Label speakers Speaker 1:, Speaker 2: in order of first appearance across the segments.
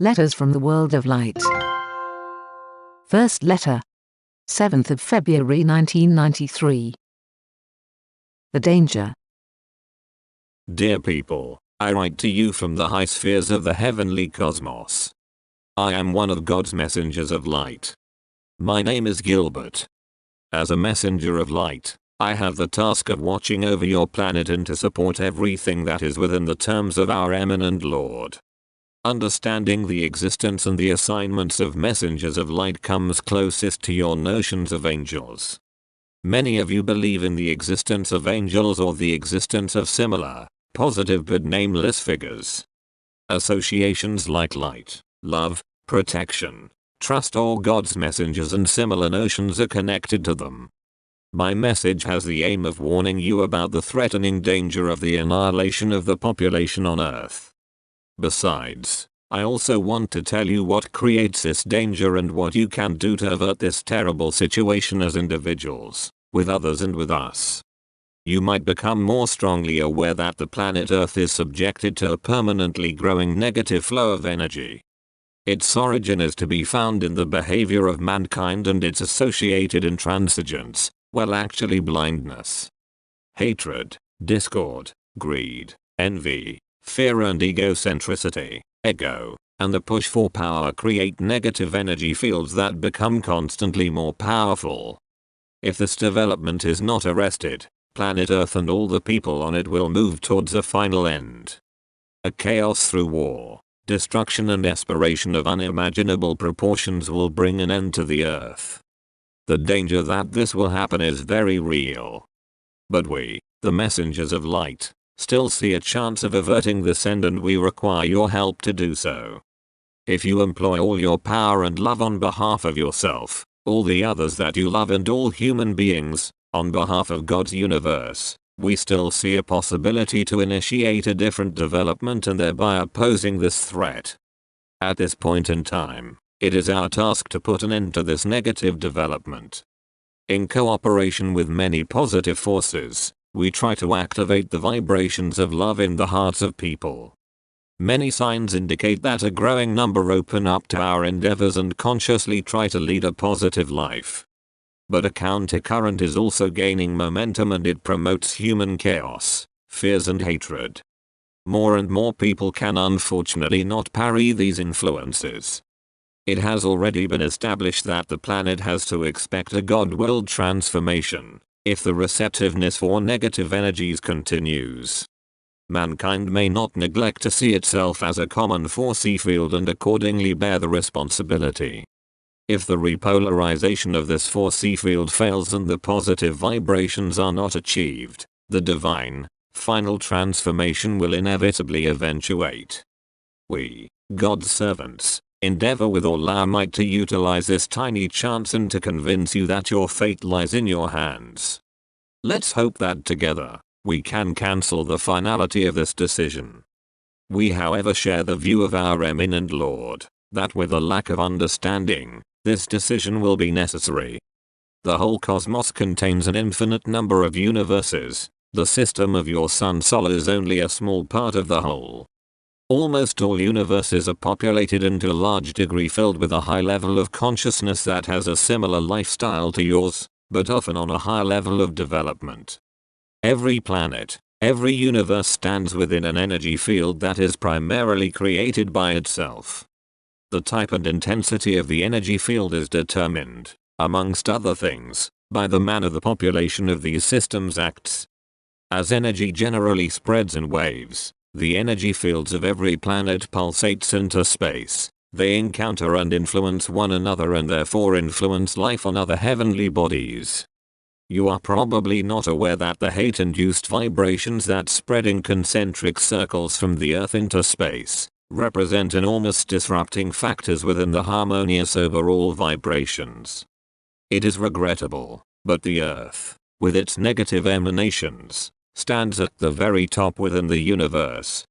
Speaker 1: Letters from the World of Light. First letter. 7th of February 1993. The danger.
Speaker 2: Dear people, I write to you from the high spheres of the heavenly cosmos. I am one of God's messengers of light. My name is Gilbert. As a messenger of light, I have the task of watching over your planet and to support everything that is within the terms of our eminent Lord. Understanding the existence and the assignments of messengers of light comes closest to your notions of angels. Many of you believe in the existence of angels or the existence of similar, positive but nameless figures. Associations like light, love, protection, trust or God's messengers and similar notions are connected to them. My message has the aim of warning you about the threatening danger of the annihilation of the population on Earth. Besides, I also want to tell you what creates this danger and what you can do to avert this terrible situation as individuals, with others and with us. You might become more strongly aware that the planet Earth is subjected to a permanently growing negative flow of energy. Its origin is to be found in the behavior of mankind and its associated intransigence, well actually blindness. Hatred, discord, greed, envy, fear and egocentricity, ego, and the push for power create negative energy fields that become constantly more powerful. If this development is not arrested, planet Earth and all the people on it will move towards a final end. A chaos through war, destruction and desperation of unimaginable proportions will bring an end to the Earth. The danger that this will happen is very real. But we, the messengers of light, still see a chance of averting this end and we require your help to do so. If you employ all your power and love on behalf of yourself, all the others that you love and all human beings, on behalf of God's universe, we still see a possibility to initiate a different development and thereby opposing this threat. At this point in time, it is our task to put an end to this negative development. In cooperation with many positive forces, we try to activate the vibrations of love in the hearts of people. Many signs indicate that a growing number open up to our endeavors and consciously try to lead a positive life. But a countercurrent is also gaining momentum and it promotes human chaos, fears and hatred. More and more people can unfortunately not parry these influences. It has already been established that the planet has to expect a God-willed transformation if the receptiveness for negative energies continues. Mankind may not neglect to see itself as a common force field and accordingly bear the responsibility. If the repolarization of this force field fails and the positive vibrations are not achieved, the divine, final transformation will inevitably eventuate. We, God's servants, endeavor with all our might to utilize this tiny chance and to convince you that your fate lies in your hands. Let's hope that together, we can cancel the finality of this decision. We however share the view of our eminent Lord, that with a lack of understanding, this decision will be necessary. The whole cosmos contains an infinite number of universes. The system of your sun solar is only a small part of the whole. Almost all universes are populated and to a large degree filled with a high level of consciousness that has a similar lifestyle to yours, but often on a higher level of development. Every planet, every universe stands within an energy field that is primarily created by itself. The type and intensity of the energy field is determined, amongst other things, by the manner the population of these systems acts. As energy generally spreads in waves, the energy fields of every planet pulsates into space. They encounter and influence one another and therefore influence life on other heavenly bodies. You are probably not aware that the hate-induced vibrations that spread in concentric circles from the Earth into space represent enormous disrupting factors within the harmonious overall vibrations. It is regrettable, but the Earth, with its negative emanations, stands at the very top within the universe.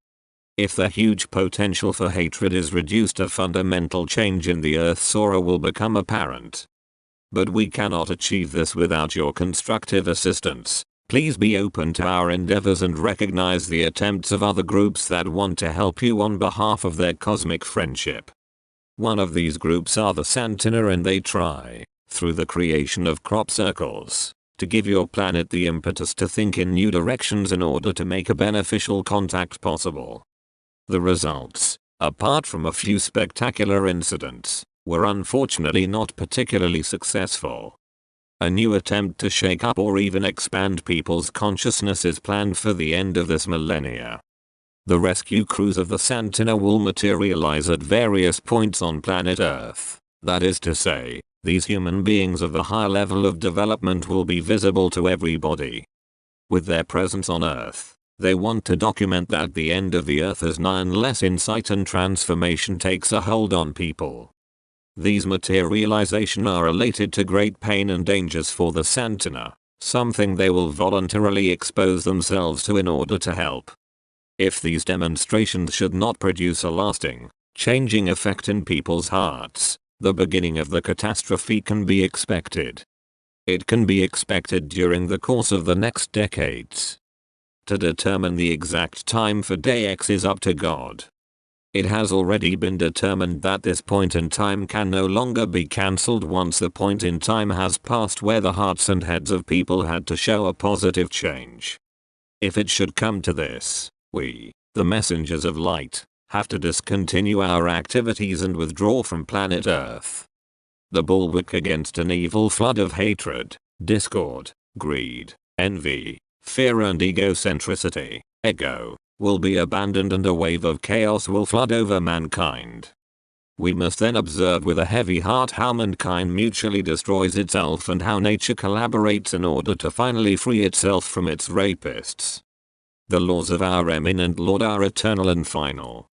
Speaker 2: If the huge potential for hatred is reduced, a fundamental change in the Earth's aura will become apparent. But we cannot achieve this without your constructive assistance. Please be open to our endeavors and recognize the attempts of other groups that want to help you on behalf of their cosmic friendship. One of these groups are the Santina, and they try, through the creation of crop circles, to give your planet the impetus to think in new directions in order to make a beneficial contact possible. The results, apart from a few spectacular incidents, were unfortunately not particularly successful. A new attempt to shake up or even expand people's consciousness is planned for the end of this millennia. The rescue crews of the Santina will materialize at various points on planet Earth. That is to say, these human beings of a high level of development will be visible to everybody. With their presence on Earth, they want to document that the end of the Earth is nigh unless insight and transformation takes a hold on people. These materialization are related to great pain and dangers for the Santina, something they will voluntarily expose themselves to in order to help. If these demonstrations should not produce a lasting, changing effect in people's hearts, the beginning of the catastrophe can be expected. It can be expected during the course of the next decades. To determine the exact time for day X is up to God. It has already been determined that this point in time can no longer be cancelled once the point in time has passed where the hearts and heads of people had to show a positive change. If it should come to this, we, the messengers of light, have to discontinue our activities and withdraw from planet Earth. The bulwark against an evil flood of hatred, discord, greed, envy, fear and egocentricity, ego, will be abandoned and a wave of chaos will flood over mankind. We must then observe with a heavy heart how mankind mutually destroys itself and how nature collaborates in order to finally free itself from its rapists. The laws of our eminent Lord are eternal and final.